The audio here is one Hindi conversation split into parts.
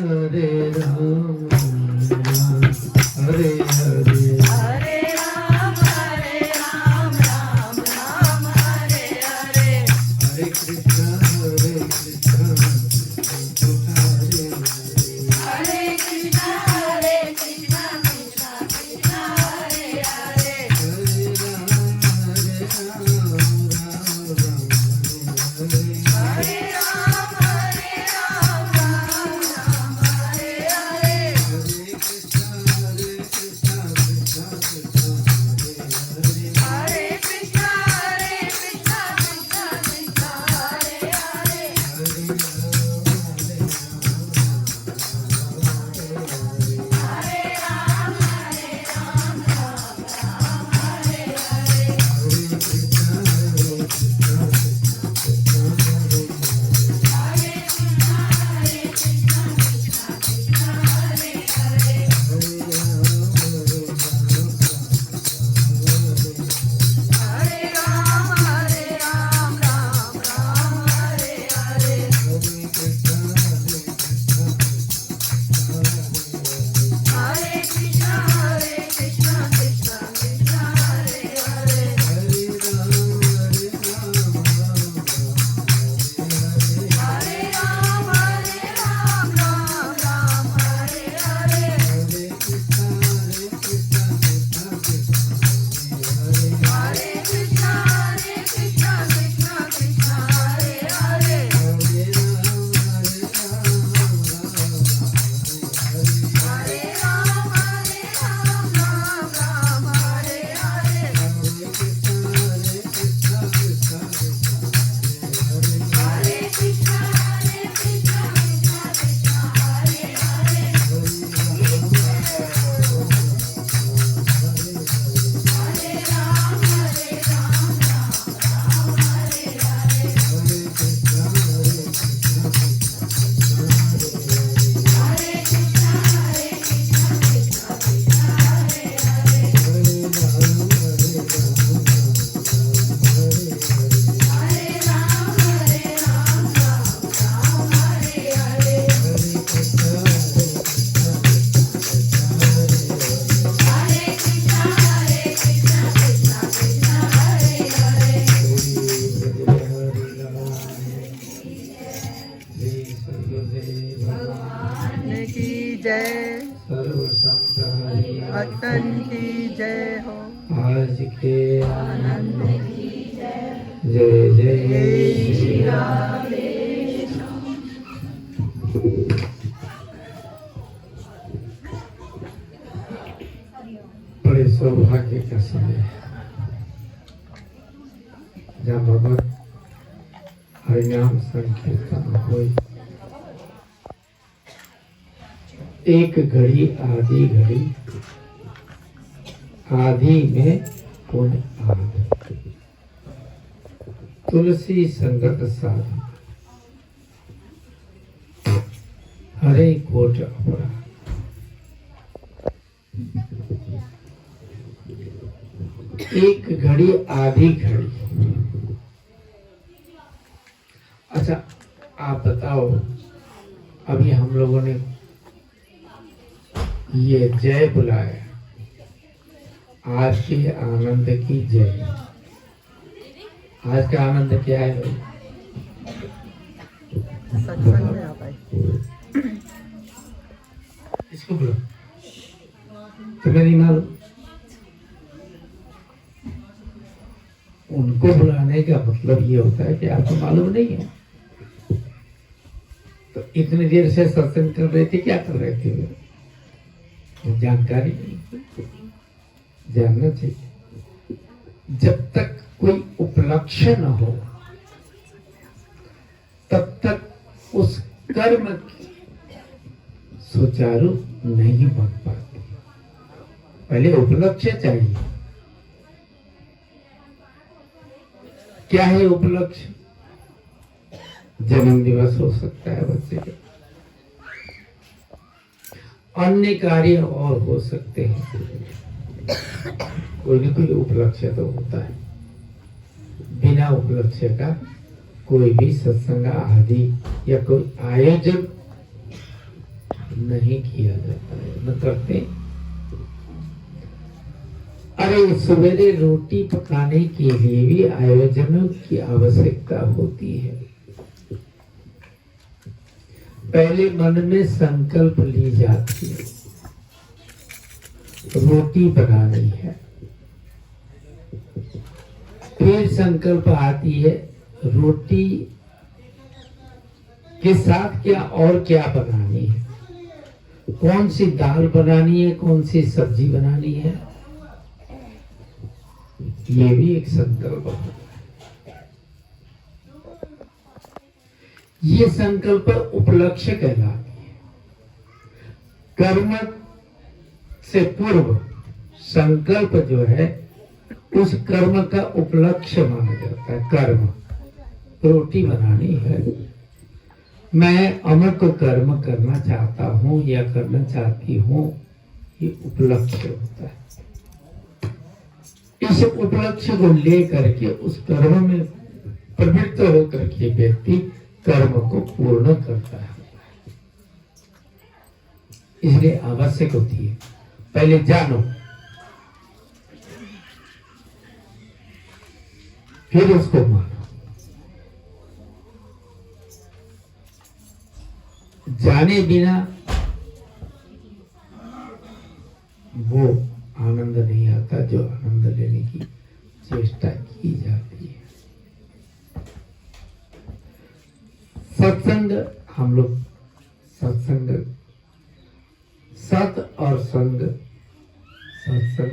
हरे राम हरे हरे हरे राम राम राम हरे हरे हरे कृष्णा हरे कृष्णा हरे कृष्णा कृष्णा कृष्णा हरे हरे हरे राम राम राम हरे हरे राम राम हरे हरे हरे कृष्णा कृष्णा कृष्णा हरे हरे कृष्णा कृष्णा कृष्णा हरे हरे हरे हरे राम हरे हरे हरे कृष्णा कृष्णा हरे कृष्णा कृष्णा हरे हरे हरे राम राम हरे हरे हरे कृष्णा कृष्णा कृष्णा हरे हरे हरे राम राम हरे हरे हरे कृष्णा कृष्णा कृष्णा हरे हरे हरे राम हरे हरे हरे कृष्णा कृष्णा कृष्णा हरे हरे हरे राम हरे हरे हरे कृष्णा कृष्णा हरे हरे हरे राम हरे हरे हरे कृष्णा कृष्णा हरे हरे भगवान की जय भक्तन की जय हो आज के आनंद की जय जय जय जय श्री राधे बड़े सौभाग्य का समय है जब भगवत हरिनाम संकीर्तन हो। एक घड़ी आधी घड़ी आधी में पुण्य आधी तुलसी संगत साधु हरे कोट अपराध। एक घड़ी आधी घड़ी। अच्छा आप बताओ, अभी हम लोगों ने ये जय बुलाया, आज के आनंद की जय। आज का आनंद क्या है भाई? सत्संग में आ पाए इसको बोलो, तुम्हें नहीं मालूम? उनको बुलाने का मतलब ये होता है कि आपको मालूम नहीं है। तो इतनी देर से सत्संग कर रहे थे, क्या कर रहे थे? जानकारी नहीं, जानना चाहिए। जब तक कोई उपलक्ष्य न हो तब तक उस कर्म सुचारू नहीं बन पाती। पहले उपलक्ष्य चाहिए। क्या है उपलक्ष्य? जन्म दिवस हो सकता है बच्चे का, अन्य कार्य और हो सकते हैं। कोई न कोई उपलक्ष्य तो होता है। बिना उपलक्ष्य का कोई भी सत्संग आदि या कोई आयोजन नहीं किया जाता है, न करते। अरे सवेरे रोटी पकाने के लिए भी आयोजनों की आवश्यकता होती है। पहले मन में संकल्प ली जाती है, रोटी बनानी है। फिर संकल्प आती है रोटी के साथ क्या और क्या बनानी है, कौन सी दाल बनानी है, कौन सी सब्जी बनानी है। ये भी एक संकल्प होता है। ये संकल्प उपलक्ष्य कहलाती है। कर्म से पूर्व संकल्प जो है उस कर्म का उपलक्ष्य माना जाता है। कर्म, रोटी बनानी है, मैं अमर कर्म करना चाहता हूं या करना चाहती हूं, ये उपलक्ष्य होता है। इस उपलक्ष्य को लेकर के उस कर्म में प्रवृत्त होकर के व्यक्ति कर्म को पूर्ण करता है। इसलिए आवश्यक होती है पहले जानो, फिर उसको मानो। जाने बिना वो आनंद नहीं आता जो आनंद लेने की चेष्टा की जाती है। सत्संग, हम लोग सत्संग, सत और संग। सत्संग,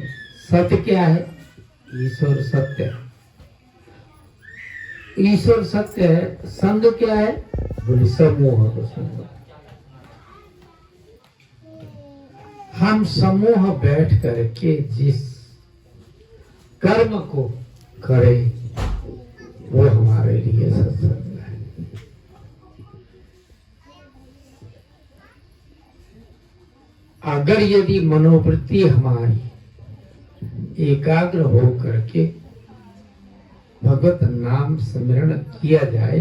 सत्य क्या है? ईश्वर सत्य है, ईश्वर सत्य है। संग क्या है? बोले समूह को संग। हम समूह बैठ करके जिस कर्म को करें वो हमारे लिए सत्संग है। अगर यदि मनोवृत्ति हमारी एकाग्र हो करके भगवत नाम स्मरण किया जाए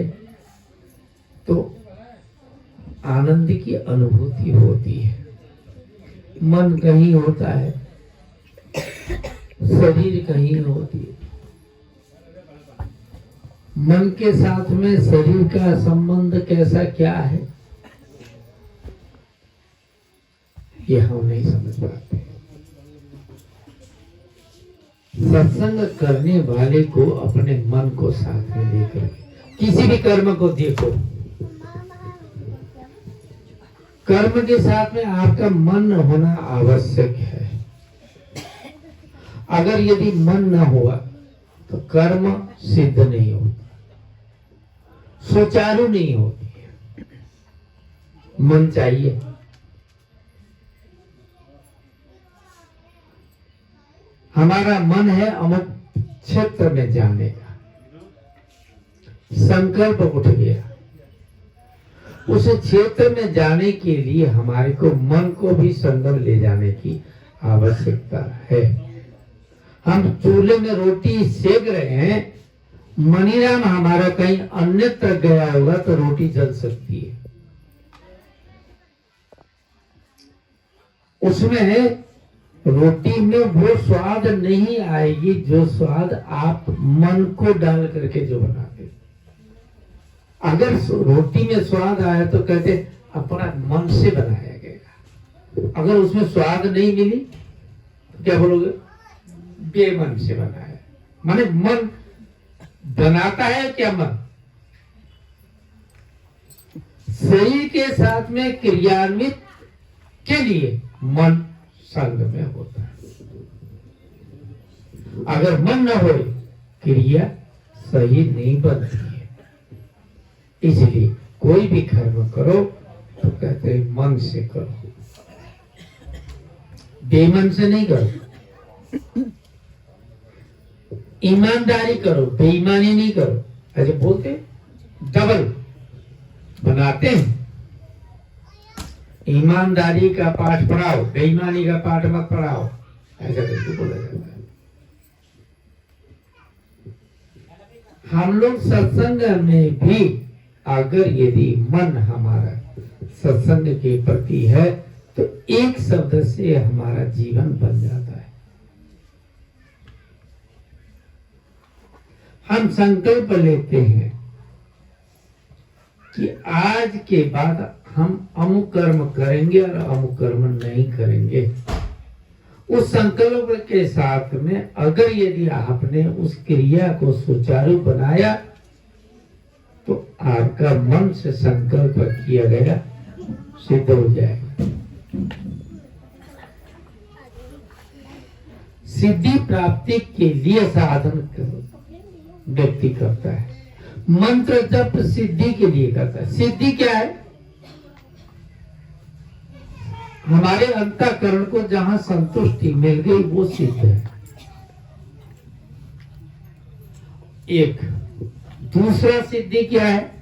तो आनंद की अनुभूति होती है। मन कहीं होता है, शरीर कहीं होती है। मन के साथ में शरीर का संबंध कैसा क्या है ये हम नहीं समझ पाते। सत्संग करने वाले को अपने मन को साथ में लेकर किसी भी कर्म को देखो, कर्म के साथ में आपका मन होना आवश्यक है। अगर यदि मन न हुआ तो कर्म सिद्ध नहीं होता, सुचारू नहीं होती है। मन चाहिए। हमारा मन है अमुक क्षेत्र में जाने का, संकल्प उठ गया। उस क्षेत्र में जाने के लिए हमारे को मन को भी संगम ले जाने की आवश्यकता है। हम चूल्हे में रोटी सेक रहे हैं, मनीराम हमारा कहीं अन्यत्र गया होगा तो रोटी जल सकती है। उसमें रोटी में वो स्वाद नहीं आएगी जो स्वाद आप मन को डाल करके जो बनाते। अगर रोटी में स्वाद आया तो कहते अपना मन से बनाया गया। अगर उसमें स्वाद नहीं मिली तो क्या बोलोगे? बेमन से बनाया। माने मन बनाता है क्या? मन शरीर के साथ में क्रियान्वित के लिए मन संग में होता है। अगर मन न हो क्रिया सही नहीं बनती है। इसलिए कोई भी कर्म करो तो कहते हैं मन से करो, बेमन से नहीं करो। ईमानदारी करो, बेईमानी नहीं करो। ऐसे बोलते डबल बनाते हैं। ईमानदारी का पाठ पढ़ाओ, बेईमानी का पाठ मत पढ़ाओ, ऐसा करके बोला जाता है। हम लोग सत्संग में भी अगर यदि मन हमारा सत्संग के प्रति है तो एक शब्द से हमारा जीवन बन जाता है। हम संकल्प लेते हैं कि आज के बाद हम अमुक कर्म करेंगे और अमुक कर्म नहीं करेंगे। उस संकल्प के साथ में अगर यदि आपने उस क्रिया को सुचारू बनाया तो आपका मन से संकल्प किया गया सिद्ध हो जाएगा। सिद्धि प्राप्ति के लिए साधन व्यक्ति करता है। मंत्र जप सिद्धि के लिए करता है। सिद्धि क्या है? हमारे अंतःकरण को जहां संतुष्टि मिल गई वो सिद्ध है। एक दूसरा सिद्धि क्या है?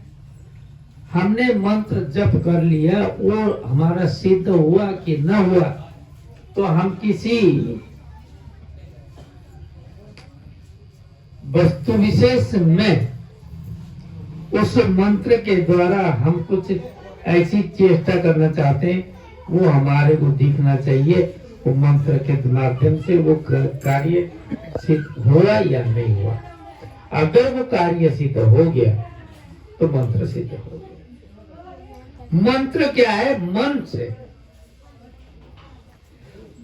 हमने मंत्र जप कर लिया और हमारा सिद्ध हुआ कि न हुआ तो हम किसी वस्तु विशेष में उस मंत्र के द्वारा हम कुछ ऐसी चेष्टा करना चाहते हैं, वो हमारे को दिखना चाहिए। वो मंत्र के माध्यम से वो कार्य सिद्ध हुआ या नहीं हुआ। अगर वो कार्य सिद्ध हो गया तो मंत्र सिद्ध हो गया। मंत्र क्या है? मन से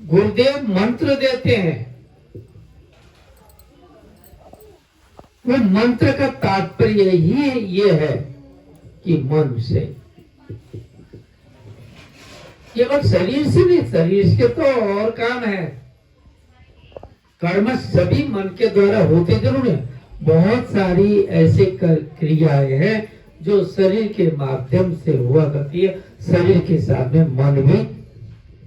गुरुदेव मंत्र देते हैं। वो मंत्र का तात्पर्य ही ये है कि मन से, केवल शरीर से नहीं, शरीर के तो और काम है। कर्म सभी मन के द्वारा होते जरूर है। बहुत सारी ऐसे क्रियाएं हैं जो शरीर के माध्यम से हुआ करती है। शरीर के साथ में मन भी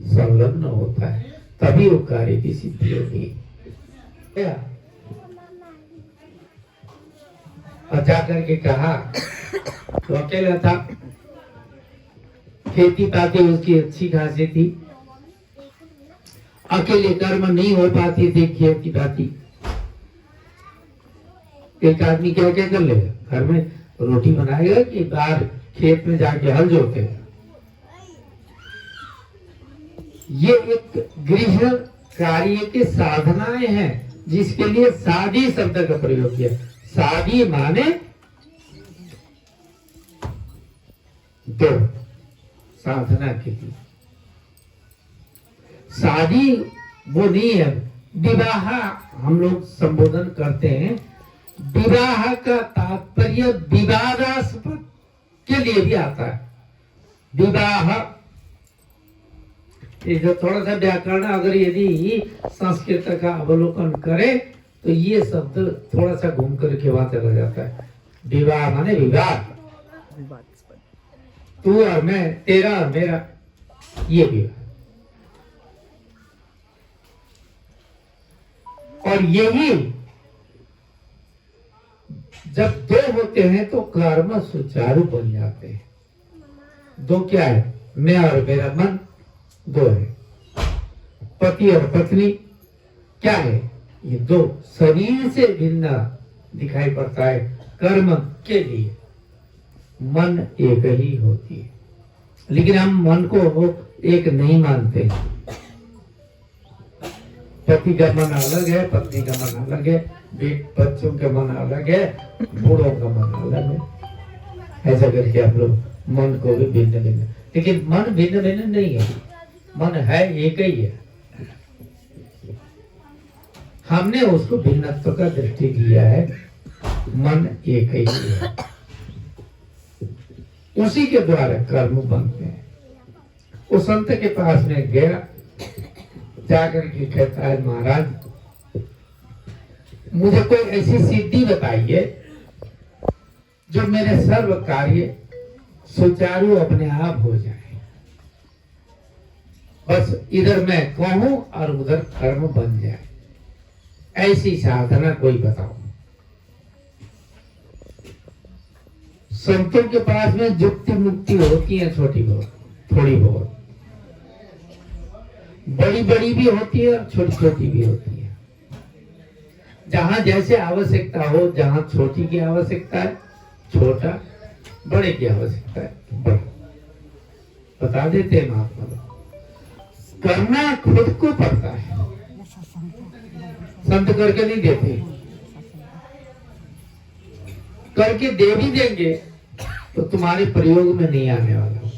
संलग्न होता है, तभी वो कार्य की सिद्धि होती है। और जाकर के कहा तो अकेला था, खेती पाती उसकी अच्छी खासी थी, अकेले कर्म नहीं हो पाती थी खेती पाती। एक आदमी क्या क्या कर लेगा? घर में रोटी बनाएगा कि बाहर खेत में जाके हल जोतेगा? ये एक गृह कार्य की साधनाएं हैं जिसके लिए सादी शब्द का प्रयोग किया। सादी माने दो, साधना के लिए। शादी वो नहीं है। विवाह हम लोग संबोधन करते हैं। विवाह का तात्पर्य विवादास्पद के लिए भी आता है। विवाह ये जो थोड़ा सा व्याकरण अगर यदि संस्कृत का अवलोकन करे तो ये शब्द थोड़ा सा घूम करके वहां चला जाता है। विवाह माने विवाद, तू और मैं, तेरा और मेरा, ये विवाह। और यही जब दो होते हैं तो कर्म सुचारू बन जाते हैं। दो क्या है? मैं और मेरा मन दो है। पति और पत्नी क्या है? ये दो शरीर से भिन्न दिखाई पड़ता है। कर्म के लिए मन एक ही होती है, लेकिन हम मन को एक नहीं मानते। पति का मन अलग है, पत्नी का मन अलग है, बच्चों का मन अलग है, बूढ़ों का मन अलग है। ऐसा करके हम लोग मन को भी भिन्न भिन्न, लेकिन मन भिन्न भिन्न नहीं है। मन है एक ही है। हमने उसको भिन्नत्व का दृष्टि दिया है। मन एक ही है, उसी के द्वारा कर्म बनते हैं। वो संत के पास में गया, जाकर के कहता है महाराज मुझे कोई ऐसी सिद्धि बताइए जो मेरे सर्व कार्य सुचारू अपने आप हो जाए। बस इधर मैं कहूं और उधर कर्म बन जाए, ऐसी साधना कोई बताओ। संतों के पास में जुक्ति मुक्ति होती है, छोटी बहुत, थोड़ी बहुत, बड़ी बड़ी भी होती है और छोटी छोटी भी होती है। जहां जैसे आवश्यकता हो, जहां छोटी की आवश्यकता है छोटा, बड़े की आवश्यकता है बड़ा, बता देते हैं महात्मा लोग। करना खुद को पड़ता है, संत करके नहीं देते। करके दे भी देंगे तो तुम्हारे प्रयोग में नहीं आने वाला,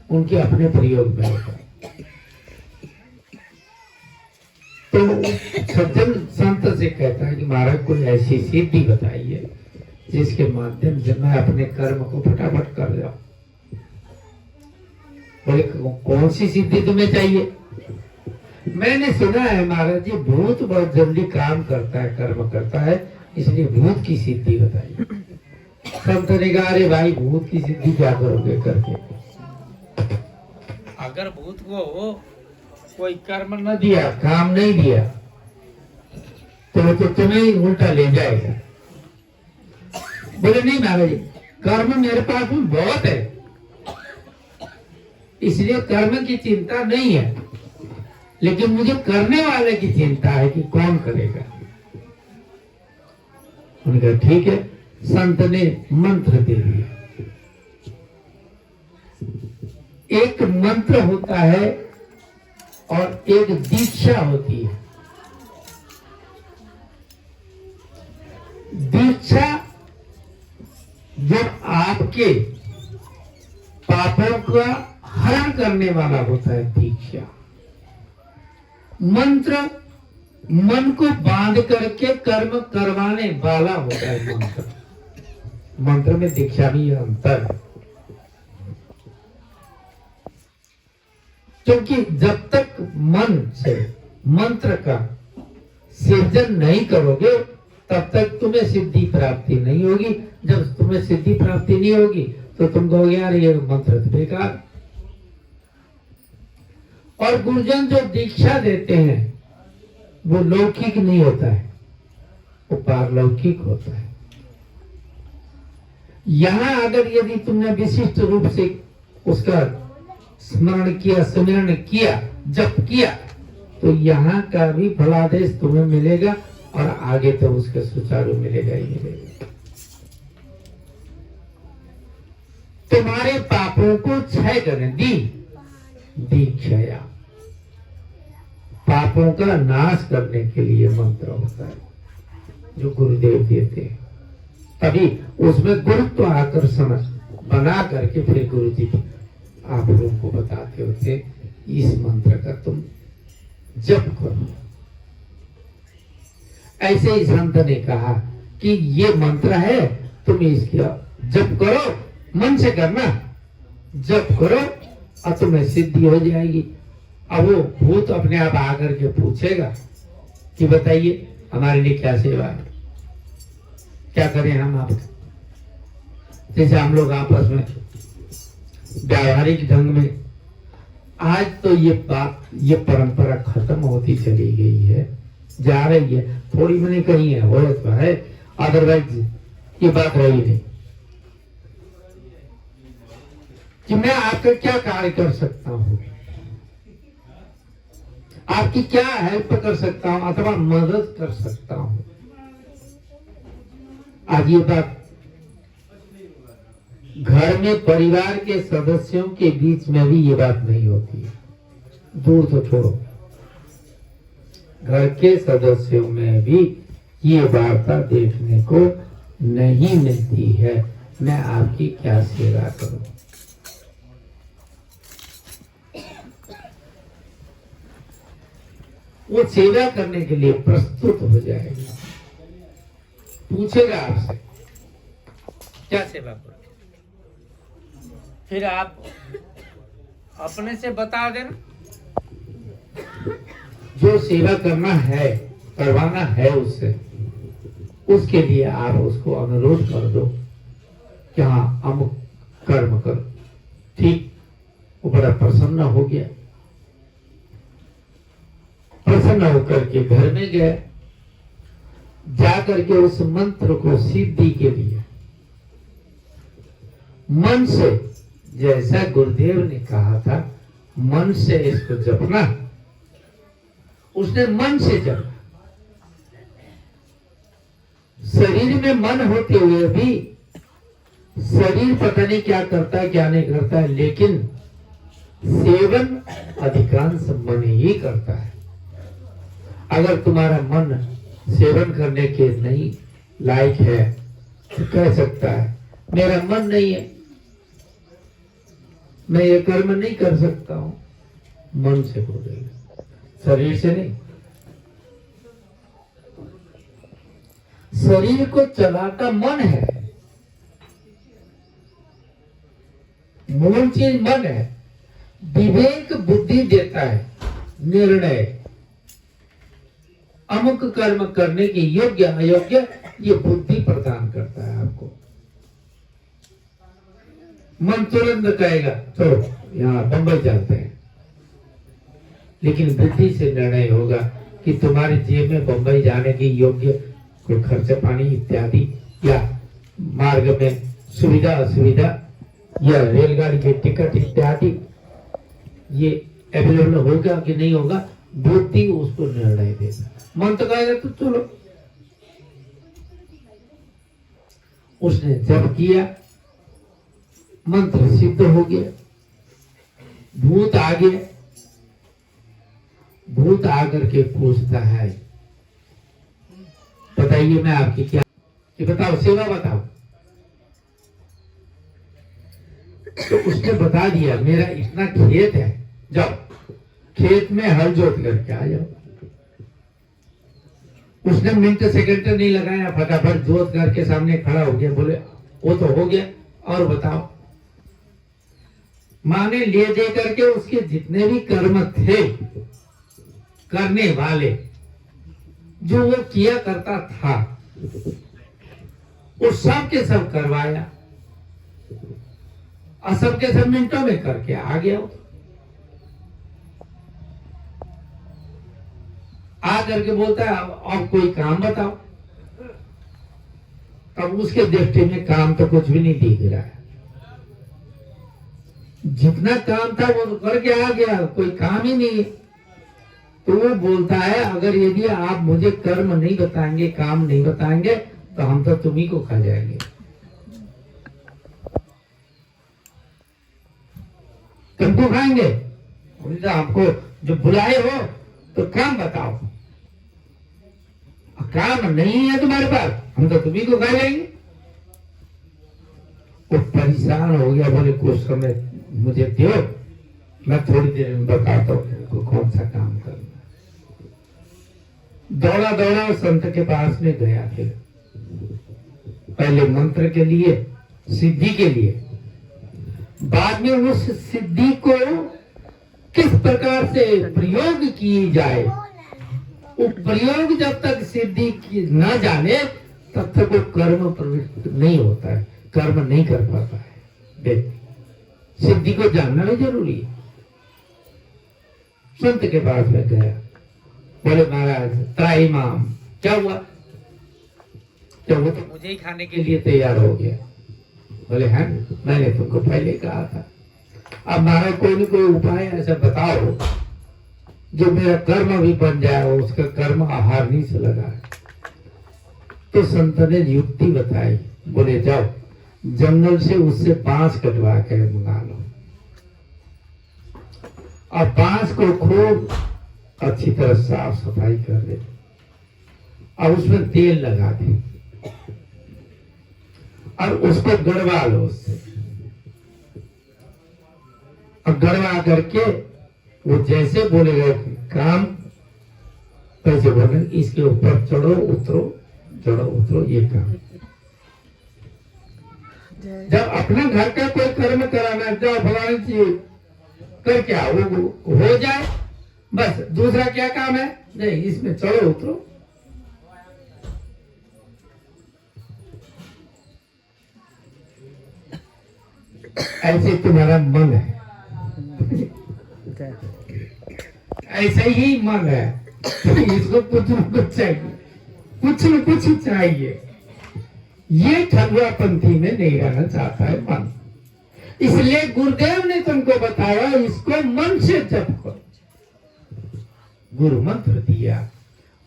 उनके अपने प्रयोग में होता है। तो सज्जन संत से कहता है कि महाराज कोई ऐसी सिद्धि बताइए जिसके माध्यम से मैं अपने कर्म को फटाफट कर जाऊं। बोले कौन सी सिद्धि तुम्हें चाहिए? मैंने सुना है महाराज जी भूत बहुत जल्दी काम करता है, कर्म करता है, इसलिए भूत की सिद्धि बताइए। संत ने कहा अरे भाई भूत की सिद्धि क्या करोगे करके? अगर भूत को कोई कर्म न दिया, काम नहीं दिया, तो तुम्हें ही उल्टा ले जाएगा। बोले नहीं महाराज जी कर्म मेरे पास में बहुत है, इसलिए कर्म की चिंता नहीं है, लेकिन मुझे करने वाले की चिंता है कि कौन करेगा। उन्होंने कहा ठीक है। संत ने मंत्र दे दिया। एक मंत्र होता है और एक दीक्षा होती है। दीक्षा जब आपके पापों का हरण करने वाला होता है दीक्षा। मंत्र मन को बांध करके कर्म करवाने वाला होता है मंत्र। मंत्र में दीक्षा भी अंतर है, क्योंकि जब तक मन से मंत्र का सृजन नहीं करोगे तब तक तुम्हें सिद्धि प्राप्ति नहीं होगी। जब तुम्हें सिद्धि प्राप्ति नहीं होगी तो तुम कहोगे यार ये मंत्र तो बेकार। और गुरुजन जो दीक्षा देते हैं वो लौकिक नहीं होता है, वो पारलौकिक होता है। यहां अगर यदि तुमने विशिष्ट रूप से उसका स्मरण किया, सुमिरन किया, जप किया, तो यहाँ का भी फलादेश तुम्हें मिलेगा और आगे तो उसका सुचारू मिलेगा ही मिलेगा। तुम्हारे पापों को क्षय करने दीक्षया, पापों का नाश करने के लिए मंत्र होता है जो गुरुदेव देते हैं। तभी उसमें गुरुत्व आकर्षण बना करके फिर गुरु जी आप लोगों को बताते होते इस मंत्र का तुम जप करो। ऐसे ही संत ने कहा कि ये मंत्र है, तुम इसका जप करो, मन से करना, जप करो और तुम्हें सिद्धि हो जाएगी। अब वो भूत अपने आप आकर के पूछेगा कि बताइए हमारे लिए क्या सेवा है, क्या करें हम आपका। जैसे हम लोग आपस में व्यावहारिक ढंग में, आज तो ये बात, ये परंपरा खत्म होती चली गई है, जा रही है, थोड़ी मैंने कही है, हो तो है, अदरवाइज ये बात रही नहीं कि मैं आपका क्या कार्य कर सकता हूं, आपकी क्या हेल्प कर सकता हूं अथवा मदद कर सकता हूं। आज ये बात घर में परिवार के सदस्यों के बीच में भी ये बात नहीं होती है, दूर तो छोड़ो, घर के सदस्यों में भी ये वार्ता देखने को नहीं मिलती है, मैं आपकी क्या सेवा करूं। वो सेवा करने के लिए प्रस्तुत हो जाएगा, पूछेगा आपसे क्या सेवा करो, फिर आप अपने से बता देना। जो सेवा करना है, करवाना है उससे, उसके लिए आप उसको अनुरोध कर दो कि हाँ हम कर्म करो। ठीक, वो बड़ा प्रसन्न हो गया, प्रसन्न होकर के घर में गए, जाकर के उस मंत्र को सिद्धि के लिए मन से, जैसा गुरुदेव ने कहा था मन से इसको जपना, उसने मन से जपा। शरीर में मन होते हुए भी शरीर पता नहीं क्या करता है क्या नहीं करता है, लेकिन सेवन अधिकांश मन ही करता है। अगर तुम्हारा मन सेवन करने के नहीं लायक है तो कह सकता है मेरा मन नहीं है, मैं ये कर्म नहीं कर सकता हूं। मन से बोलेगा, शरीर से नहीं। शरीर को चलाता मन है, मूल चीज मन है। विवेक बुद्धि देता है निर्णय, अमुक कर्म करने के योग्य अयोग्य, ये बुद्धि प्रदान करता है आपको। मन तुरंत कहेगा चलो यहाँ बंबई जाते हैं, लेकिन बुद्धि से निर्णय होगा कि तुम्हारे जेब में बंबई जाने के योग्य कोई खर्चा पानी इत्यादि या मार्ग में सुविधा असुविधा या रेलगाड़ी के टिकट इत्यादि ये अवेलेबल होगा कि नहीं होगा, बुद्धि उसको निर्णय देगा। मन तो कहेगा तो चलो। उसने जब किया मंत्र सिद्ध हो गया, भूत आ गया। भूत आकर के पूछता है बताइए मैं आपकी क्या, कि बताओ सेवा बताओ। तो उसने बता दिया मेरा इतना खेत है, जाओ खेत में हल जोत करके आ जाओ। उसने मिनट सेकंड नहीं लगाया, फटाफट जोत करके सामने खड़ा हो गया। बोले वो तो हो गया, और बताओ। माँ ने ले दे करके उसके जितने भी कर्म थे करने वाले, जो वो किया करता था, वो सब के सब करवाया, और सब के सब मिनटों में करके आ गया। आ करके बोलता है अब कोई काम बताओ। अब उसके दृष्टि में काम तो कुछ भी नहीं दिख रहा है, जितना काम था वो तो करके आ गया, कोई काम ही नहीं है। तो वो बोलता है अगर यदि आप मुझे कर्म नहीं बताएंगे, काम नहीं बताएंगे, तो हम तो तुम्ही को खा जाएंगे। तुमको खाएंगे, बोलता आपको जो बुलाए हो तो काम बताओ। काम नहीं है तुम्हारे पास, हम तो तुम्ही को खा जाएंगे। वो परेशान हो गया, बोले कुछ समय मुझे दो, मैं थोड़ी देर में बताता हूँ तुमको कौन सा काम करना। दौड़ा दौड़ा संत के पास में गया। फिर पहले मंत्र के लिए, सिद्धि के लिए, बाद में उस सिद्धि को किस प्रकार से प्रयोग की जाए, वो प्रयोग जब तक सिद्धि की न जाने तब तक वो कर्म प्रवृत्त नहीं होता है, कर्म नहीं कर पाता है व्यक्ति। सिद्धि को जानना भी जरूरी है। संत के पास में गया, बोले महाराज त्राहिमाम क्या हुआ? तो वो तो मुझे ही खाने के लिए तैयार हो गया। बोले हैं मैंने तुमको पहले कहा था। अब महाराज कोई न कोई उपाय ऐसा बताओ जो मेरा कर्म भी बन जाए, उसका कर्म आहारनी से लगा है। तो संत ने युक्ति बताई, बोले जाओ जंगल से उससे बांस कटवा कर मंगा लो, और बांस को खूब अच्छी तरह साफ सफाई कर दे, और उसमें तेल लगा दे, और उसको गड़वा लो उससे। और गड़वा करके वो जैसे बोलेगा काम कैसे बोले, इसके ऊपर चढ़ो उतरो, चढ़ो उतरो, ये काम। जब अपना घर का कोई कर्म कराना, जाओ फलानी चीज करके आओ, वो हो जाए बस। दूसरा क्या काम है? नहीं, इसमें चढ़ो उतरो। ऐसे तुम्हारा मन है, ऐसा ही मन है। इसको कुछ न कुछ चाहिए, कुछ न कुछ चाहिए। ये ठगुआपंथी में नहीं रहना चाहता है मन। इसलिए गुरुदेव ने तुमको बताया इसको मन से जप करो। गुरु मंत्र दिया,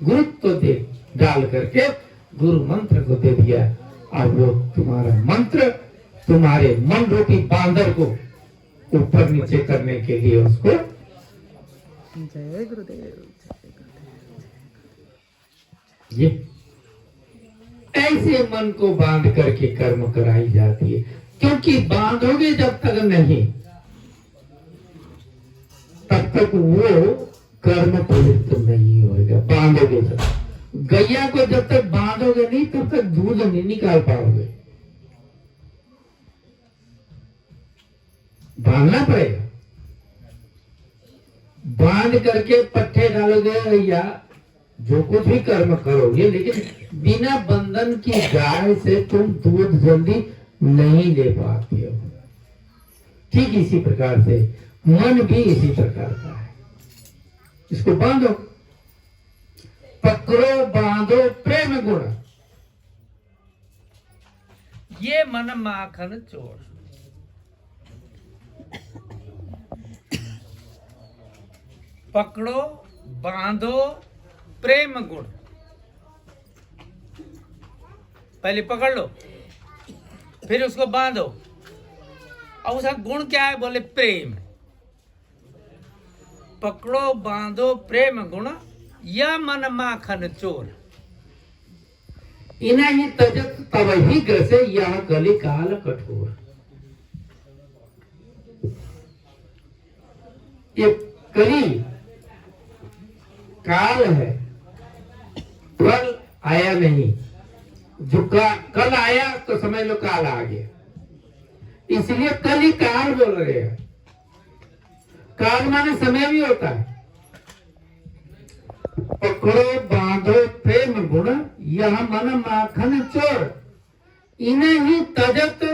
गुरुत्व दे डाल करके गुरु मंत्र को दे दिया। अब वो तुम्हारा मंत्र तुम्हारे मन रूपी बांदर को ऊपर नीचे करने के लिए उसको जय गुरुदेव। ये ऐसे मन को बांध करके कर्म कराई जाती है, क्योंकि बांधोगे जब तक नहीं तब तक वो कर्म प्रवृत्त नहीं होगा। बांधोगे जब, गैया को जब तक बांधोगे नहीं तब तक दूध नहीं निकाल पाओगे। बांधना पड़ेगा, बांध करके पट्टे डालोगे या जो कुछ भी कर्म करोगे, लेकिन बिना बंधन की गाय से तुम दूध जल्दी नहीं ले पाते हो। ठीक इसी प्रकार से मन भी इसी प्रकार का है। इसको बांधो, पकड़ो बांधो प्रेम गुण, ये मन माखन चोर। पकड़ो बांधो प्रेम गुण, पहले पकड़ लो फिर उसको बांधो। और उसका गुण क्या है? बोले प्रेम। पकड़ो बांधो प्रेम गुण, या मन माखन चोर। इना ही तजत तब ही ग्रसे, यह कलि काल कठोर। ये कली काल है, कल आया नहीं। जो कल आया तो समझ लो काल आ गया, इसलिए कल ही काल बोल रहे हैं। काल माने समय भी होता है। पकड़ो बांधो प्रेम गुण, यह मन माखन चोर। इन्हें ही तजत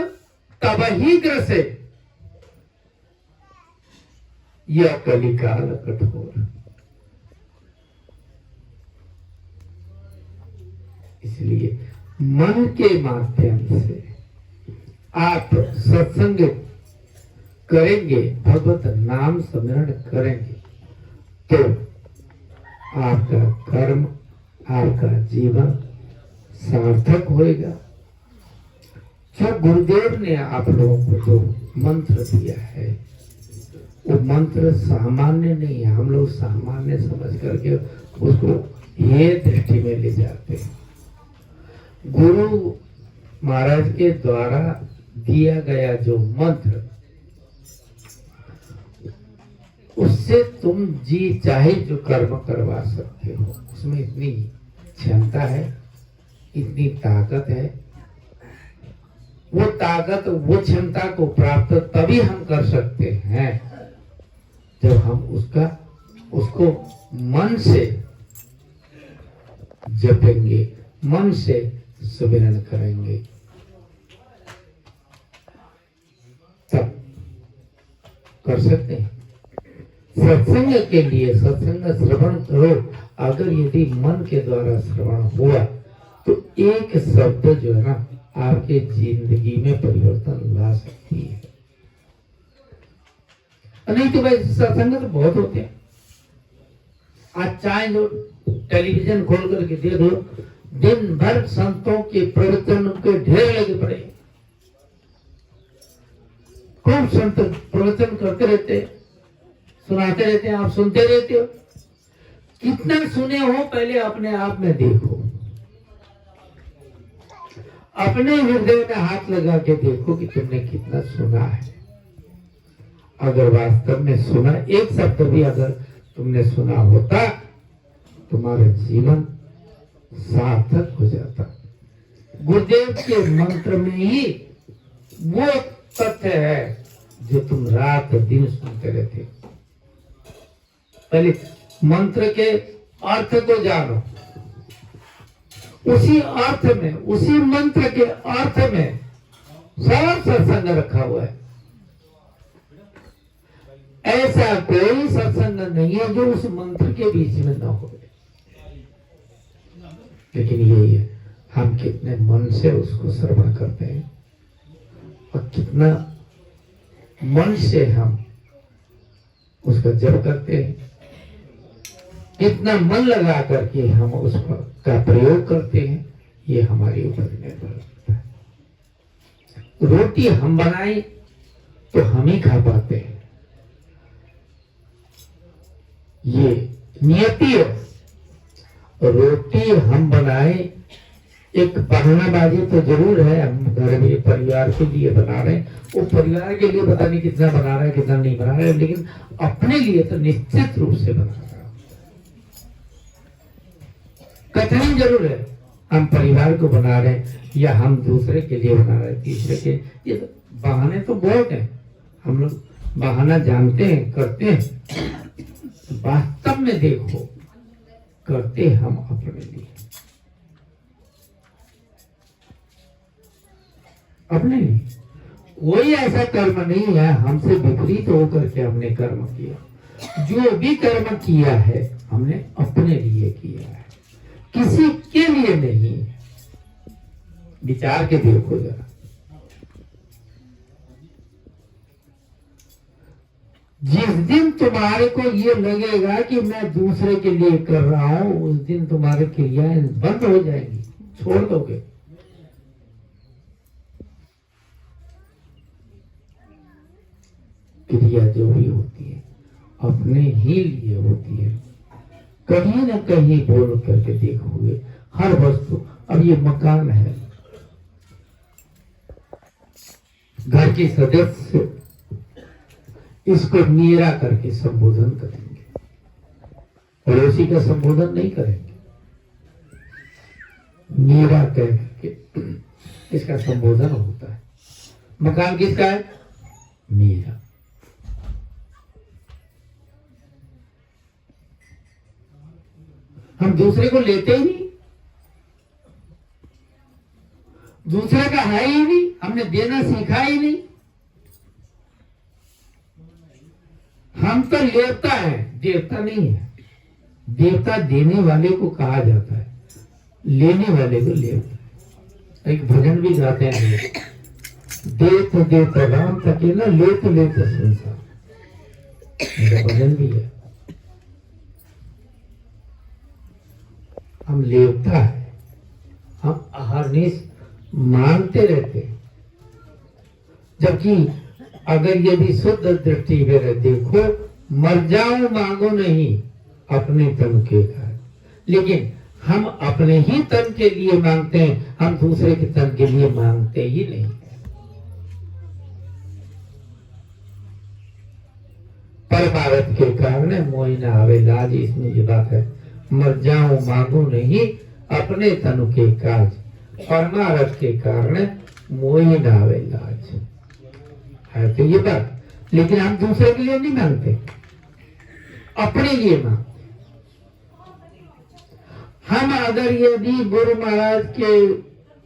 तब ही ग्रसे, यह कलिकाल कठोर। इसलिए मन के माध्यम से आप सत्संग करेंगे, भगवत नाम स्मरण करेंगे, तो आपका कर्म, आपका जीवन सार्थक होएगा। जो गुरुदेव ने आप लोगों को जो मंत्र दिया है, वो मंत्र सामान्य नहीं है। हम लोग सामान्य समझ करके उसको ये दृष्टि में ले जाते हैं। गुरु महाराज के द्वारा दिया गया जो मंत्र, उससे तुम जी चाहे जो कर्म करवा सकते हो। उसमें इतनी क्षमता है, इतनी ताकत है। वो ताकत, वो क्षमता को प्राप्त तभी हम कर सकते हैं जब हम उसको मन से जपेंगे, मन से सुमिरन करेंगे, तब कर सकते हैं। सत्संग के लिए सत्संग श्रवण करो। अगर यदि मन के द्वारा श्रवण हुआ तो एक शब्द जो है ना आपके जिंदगी में परिवर्तन ला सकती है। नहीं तो भाई सत्संग तो बहुत होते हैं। आज चाहे जो टेलीविजन खोल करके देख लो, दिन भर संतों के प्रवचन के ढेर लगे पड़े। खूब संत प्रवचन करते रहते, सुनाते रहते हैं, आप सुनते रहते हो। कितना सुने हो पहले अपने आप में देखो, अपने हृदय में हाथ लगा के देखो कि तुमने कितना सुना है। अगर वास्तव में सुना, एक शब्द भी अगर तुमने सुना होता, तुम्हारा जीवन सार्थक हो जाता। गुरुदेव के मंत्र में ही वो तथ्य है जो तुम रात दिन सुनते रहते हो। पहले मंत्र के अर्थ को जानो, उसी अर्थ में, उसी मंत्र के अर्थ में सब सत्संग रखा हुआ है। ऐसा कोई सत्संग नहीं है जो उस मंत्र के बीच में न हो। लेकिन यही है, हम कितने मन से उसको श्रवण करते हैं और कितना मन से हम उसका जप करते हैं, कितना मन लगा करके हम उस पर का प्रयोग करते हैं, ये हमारे ऊपर निर्भर करता है। रोटी हम बनाएं तो हम ही खा पाते हैं। ये नियति है। रोटी हम बनाए, एक बहानाबाजी तो जरूर है, हम घर में परिवार के लिए बना रहे हैं, वो परिवार के लिए पता नहीं कितना बना रहा है कितना नहीं बना रहा है, लेकिन अपने लिए तो निश्चित रूप से बना रहा है। कठिन जरूर है, हम परिवार को बना रहे हैं या हम दूसरे के लिए बना रहे हैं, तीसरे के, ये तो बहाने तो बहुत हैं। हम लोग बहाना जानते हैं, करते हैं, वास्तव में देखो करते हम अपने लिए, अपने लिए। कोई ऐसा कर्म नहीं है हमसे विपरीत होकर के हमने कर्म किया। जो भी कर्म किया है हमने अपने लिए किया है, किसी के लिए नहीं। विचार के देखो जरा, जिस दिन तुम्हारे को ये लगेगा कि मैं दूसरे के लिए कर रहा हूं, उस दिन तुम्हारी क्रियाएं बंद हो जाएंगी, छोड़ दोगे। क्रिया जो भी होती है अपने ही लिए होती है। कहीं न कहीं बोल करके देखोगे, हर वस्तु, अब ये मकान है, घर के सदस्य इसको मेरा करके संबोधन करेंगे, पड़ोसी का संबोधन नहीं करेंगे, मेरा कह करके इसका संबोधन होता है। मकान किसका है? मेरा। हम दूसरे को लेते ही नहीं, दूसरे का है ही नहीं, हमने देना सीखा ही नहीं। हम तो लेता है, देवता नहीं है। देवता देने वाले को कहा जाता है, लेने वाले को लेवता। एक भजन भी गाते हैं, देत देत राम तके ना, लेत लेत संसार, मेरा भजन भी है। हम लेवता है, हम अहरनिश मानते रहते हैं। जबकि अगर यदि शुद्ध दृष्टि में देखो, मर जाऊं मांगो नहीं अपने तन के कारण, लेकिन हम अपने ही तन के लिए मांगते हैं, हम दूसरे के तन के लिए मांगते ही नहीं। परमारथ के कारण मोहि न आवे लाज, इसमें ये बात है। मर जाऊं मांगो नहीं अपने तनु के काज, परमारथ के कारण मोहि न आवे लाज, है तो ये बात। लेकिन हम दूसरे के लिए नहीं मांगते, अपने लिए मांगते। हम अगर यदि गुरु महाराज के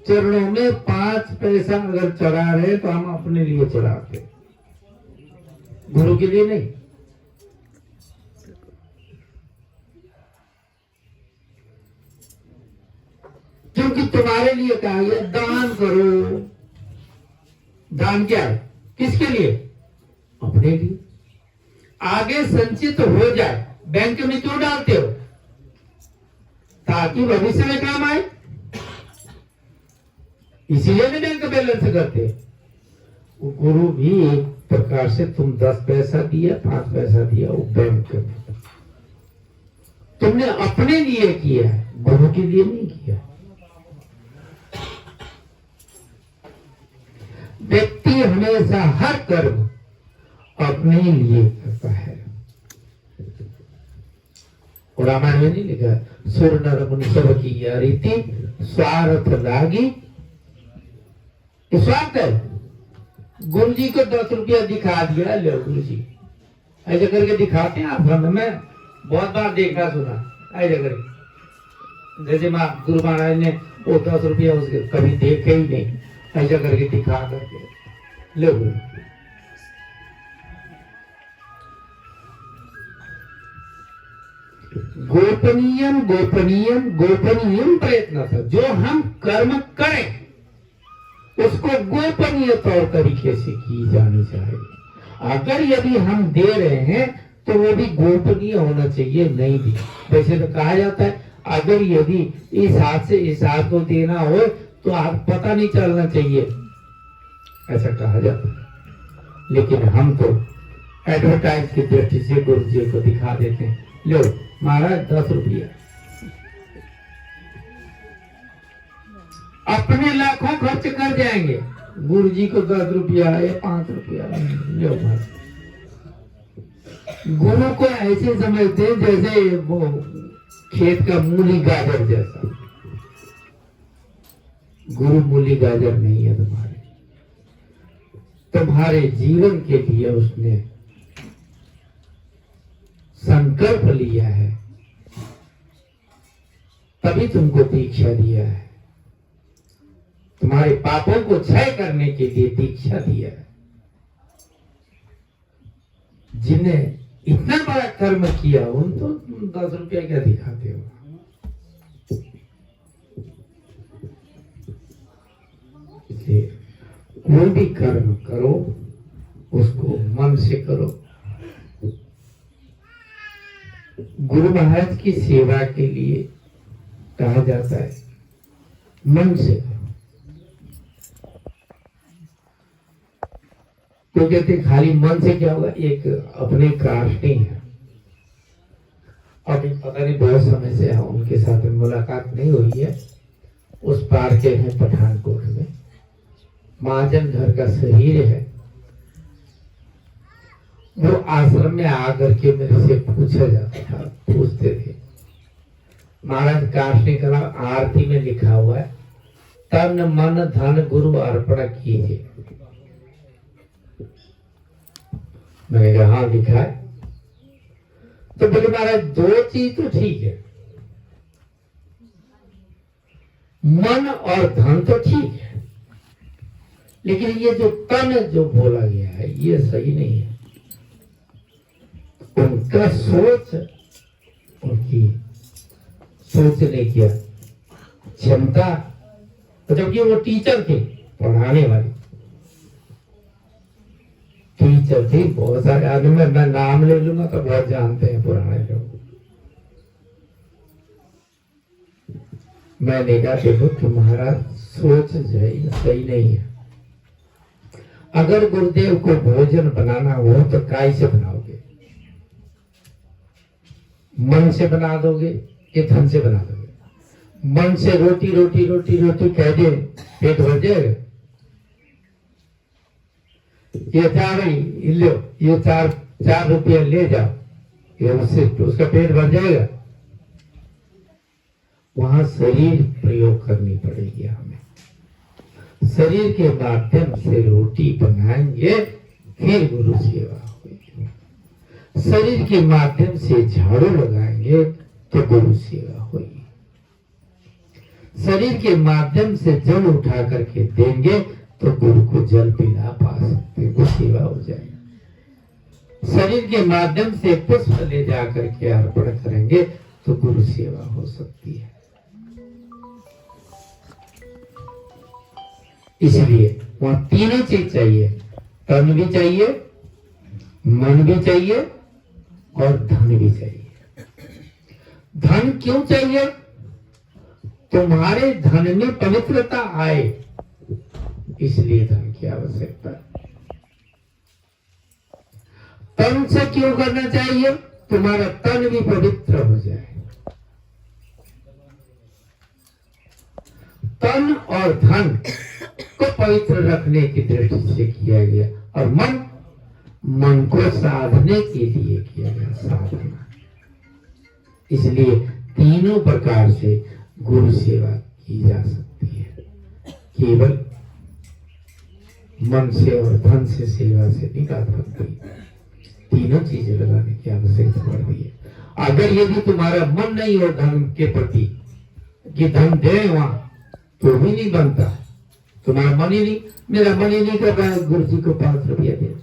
चरणों में 5 पैसा अगर चढ़ा रहे तो हम अपने लिए चढ़ाते, गुरु के लिए नहीं। क्योंकि तुम्हारे लिए कहा गया दान करो। दान क्या है? किसके लिए? अपने लिए। आगे संचित हो जाए। बैंक में क्यों डालते हो? ताकि भविष्य में काम आए, इसीलिए भी बैंक बैलेंस करते। वो गुरु भी एक प्रकार से, तुम 10 पैसा दिया, 5 पैसा दिया, वो बैंक में तुमने अपने लिए किया है, गुरु के लिए नहीं किया। व्यक्ति हमेशा हर कर्म अपने लिए करता है। और रामायण में नहीं लिखा, सुर नर मुनि सब की यह रीति, स्वार्थ लागी। स्वार्थ है। गुरु जी को 10 रुपया दिखा दिया, ले गुरु जी ऐसे करके दिखाते हैं। आप में बहुत बार देखा सुना ऐसे करके, जैसे गुरु महाराज ने वो 10 रुपया उसके कभी देखे ही नहीं, ऐसा करके दिखा करके ले गुरु। गोपनीयम गोपनीयम गोपनीयम प्रयत्न था। जो हम कर्म करें उसको गोपनीय तौर तरीके से की जानी चाहिए। अगर यदि हम दे रहे हैं तो वो भी गोपनीय होना चाहिए। नहीं भी, वैसे तो कहा जाता है अगर यदि इस हाथ से इस हाथ को देना हो तो आप पता नहीं चलना चाहिए, ऐसा कहा जाता है। लेकिन हम तो एडवर्टाइज की दृष्टि से गुरु जी को दिखा देते हैं, लो महाराज 10 रुपया, अपने लाखों खर्च कर जाएंगे, गुरु जी को 10 रुपया या 5 रुपया लो महाराज। गुरु को ऐसे समझते हैं जैसे वो खेत का मूली गाजर जैसा। गुरु मूली गाजर नहीं है तुम्हारे जीवन के लिए उसने संकल्प लिया है, तभी तुमको दीक्षा दिया है, तुम्हारे पापों को क्षय करने के लिए दीक्षा दिया है। जिन्हें इतना बड़ा कर्म किया उन तो 10 रुपया क्या दिखाते हो। इसलिए कोई भी कर्म करो उसको मन से करो। गुरु महाराज की सेवा के लिए कहा जाता है मन से करो। तो कहते खाली मन से क्या होगा, एक अपने कास्टिंग है, अभी पता नहीं बहुत समय से उनके साथ मुलाकात नहीं हुई है, उस पार के हैं पठानकोट में, महाजन घर का शरीर है। वो आश्रम में आकर के मेरे से पूछा जाता था, पूछते थे महाराज कास्टिंग कला आरती में लिखा हुआ है तन मन धन गुरु अर्पण कीजिए। मैंने कहा हाँ लिखा है। तो बोले महाराज 2 चीज तो ठीक है, मन और धन तो ठीक है, लेकिन ये जो तन जो बोला गया है ये सही नहीं है। उनका सोच, उनकी सोचने की क्षमता, जबकि वो टीचर थे, पढ़ाने वाले टीचर थे। बहुत सारे आदमी में मैं नाम ले लूंगा तो बहुत जानते हैं पुराने लोग। मैंने कहा देखो तुम्हारा सोच जो है सही नहीं है। अगर गुरुदेव को भोजन बनाना हो तो काय से बनाओगे, मन से बना दोगे कि धन से बना दोगे? मन से रोटी रोटी रोटी रोटी कह दे पेट भर जाएगा। ये था भाई लो ये 4 रुपया ले जाओ, ये उससे उसका पेट भर जाएगा? वहां शरीर प्रयोग करनी पड़ेगी हमें। शरीर के माध्यम से रोटी बनाएंगे फिर गुरु सेवा होगी। शरीर के माध्यम से झाड़ू लगाएंगे तो गुरु सेवा होगी। शरीर के माध्यम से जल उठा करके देंगे तो गुरु को जल पिला पा सकते, वो सेवा हो जाएगी। शरीर के माध्यम से पुष्प ले जाकर के अर्पण करेंगे तो गुरु सेवा हो सकती है। इसलिए वहां तीनों चीज चाहिए, तन भी चाहिए, मन भी चाहिए और धन भी चाहिए। धन क्यों चाहिए? तुम्हारे धन में पवित्रता आए, इसलिए धन की आवश्यकता है। तन से क्यों करना चाहिए? तुम्हारा तन भी पवित्र हो जाए। तन और धन को पवित्र रखने की दृष्टि से किया गया, और मन को साधने के लिए किया गया, साधना। इसलिए तीनों प्रकार से गुरु सेवा की जा सकती है। केवल मन से और धन से सेवा से नहीं कर सकती, तीनों चीजें लगाने की आवश्यकता पड़ रही है। अगर यदि तुम्हारा मन नहीं हो धन के प्रति कि धन दे वहां, तो भी नहीं बनता। तुम्हारा मन ही नहीं, मेरा मन ही नहीं कर रहा है गुरु जी को 5 रुपया दे,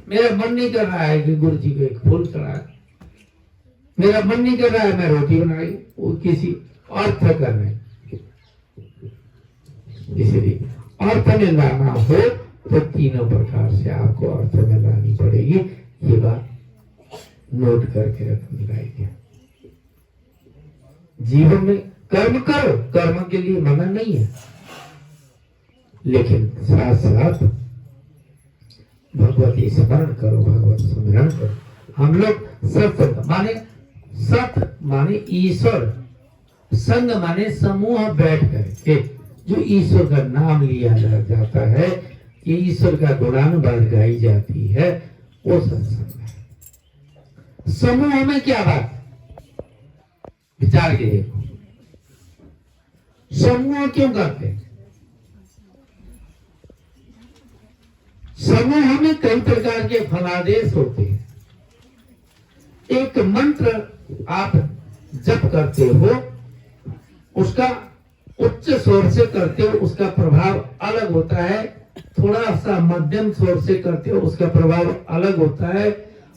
मेरा मन नहीं कर रहा है कि गुरु जी को एक फूल चढ़ाए, मेरा मन नहीं कर रहा है मैं रोटी बनाई, वो किसी अर्थ करने। इसलिए अर्थ में लाना हो तो तीनों प्रकार से आपको अर्थ में लानी पड़ेगी। ये बात नोट करके रखनी चाहिए। जीवन में कर्म करो, कर्म के लिए मना नहीं है, लेकिन साथ साथ भगवती स्मरण करो, भगवत सुमिरन करो। हम लोग सत्संग माने, सत माने ईश्वर, संग माने समूह बैठ करके जो ईश्वर का नाम लिया जाता है, ये ईश्वर का गुणानुवाद गाई जाती है, वो सत्संग है। समूह में क्या बात, विचार के देखो, समूह क्यों करते हैं? समूह में कई प्रकार के फलादेश होते हैं। एक मंत्र आप जप करते हो, उसका उच्च स्वर से करते हो, उसका प्रभाव अलग होता है। थोड़ा सा मध्यम स्वर से करते हो, उसका प्रभाव अलग होता है।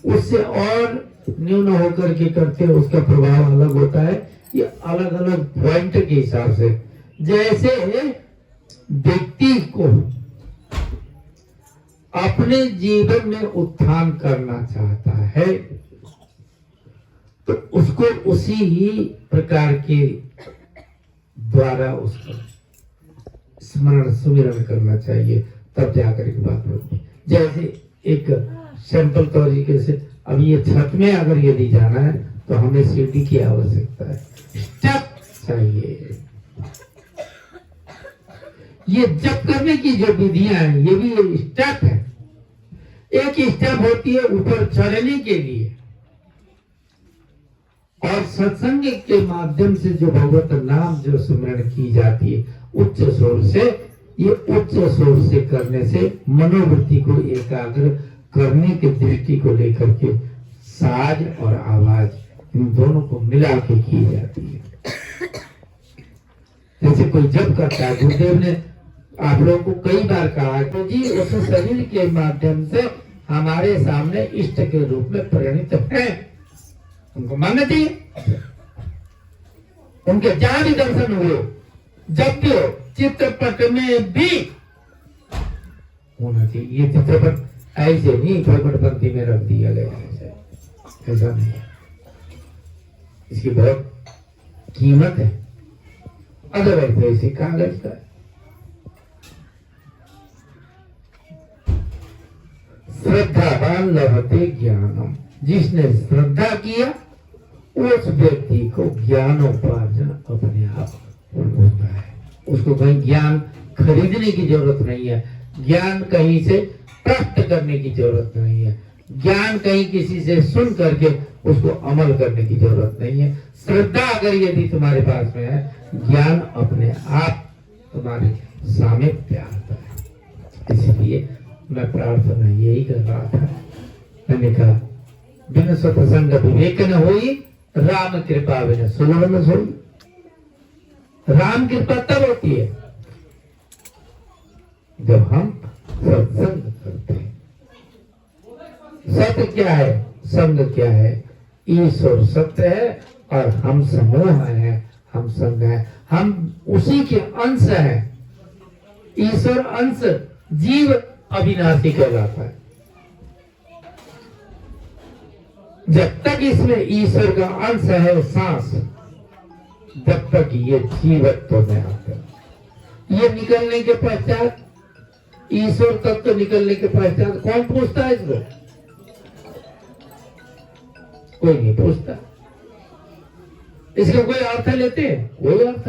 उससे और न्यून होकर के करते हो, उसका प्रभाव अलग होता है। ये अलग अलग पॉइंट के हिसाब से, जैसे व्यक्ति को अपने जीवन में उत्थान करना चाहता है, तो उसको उसी ही प्रकार के द्वारा उसको स्मरण सुमिरन करना चाहिए, तब जाकर के बात होगी। जैसे एक सिंपल तरीके से, अब ये छत में अगर यदि जाना है तो हमें सीढ़ी की आवश्यकता है, स्टेप चाहिए। ये जप करने की जो विधियां हैं, ये भी स्टेप है। एक स्टेप होती है ऊपर चढ़ने के लिए, और सत्संग के माध्यम से जो भगवत नाम जो सुमिरन की जाती है उच्च स्वर से, ये उच्च स्वर से करने से मनोवृत्ति को एकाग्र करने की दृष्टि को लेकर के साज और आवाज इन दोनों को मिला के की जाती है। जैसे कोई जप करता है, गुरुदेव ने आप लोगों को कई बार कहा तो जी उस शरीर के माध्यम से हमारे सामने इष्ट के रूप में परिणित है, उनको मानना चाहिए। उनके जहां भी दर्शन हुए, जब भी हो, चित्रपट में भी होना चाहिए। ये चित्रपट ऐसे नहीं प्रकट पंक्ति में रख दिया गया है, ऐसा नहीं है। इसकी बहुत कीमत है, अदरवाइज ऐसे कागज का। श्रद्धावान लभते ज्ञानम, जिसने श्रद्धा किया उस व्यक्ति को ज्ञानोपार्जन अपने आप होता है। उसको कहीं ज्ञान खरीदने की जरूरत नहीं है, ज्ञान कहीं से प्राप्त करने की जरूरत नहीं है, ज्ञान कहीं किसी से सुन करके उसको अमल करने की जरूरत नहीं है। श्रद्धा अगर यदि तुम्हारे पास में है, ज्ञान अपने आप तुम्हारे सामने आता है। इसलिए मैं प्रार्थना यही कर रहा था, मैंने कहा बिन सत्संग विवेक न होई, राम कृपा बिन सुलभ न सोई। राम कृपा तब होती है जब हम सत्संग करते हैं। सत्य क्या है, संग क्या है? ईश्वर सत्य है और हम समूह हैं, हम संग हैं, हम उसी के अंश हैं। ईश्वर अंश, जीव अविनाशी कहलाता है। जब तक इसमें ईश्वर का अंश है, सांस, जब तक ये जीवत्व में आता है। ये निकलने के पश्चात, ईश्वर तत्व निकलने के पश्चात कौन पूछता है इसको? कोई नहीं पूछता। इसका कोई अर्थ लेते हैं? कोई अर्थ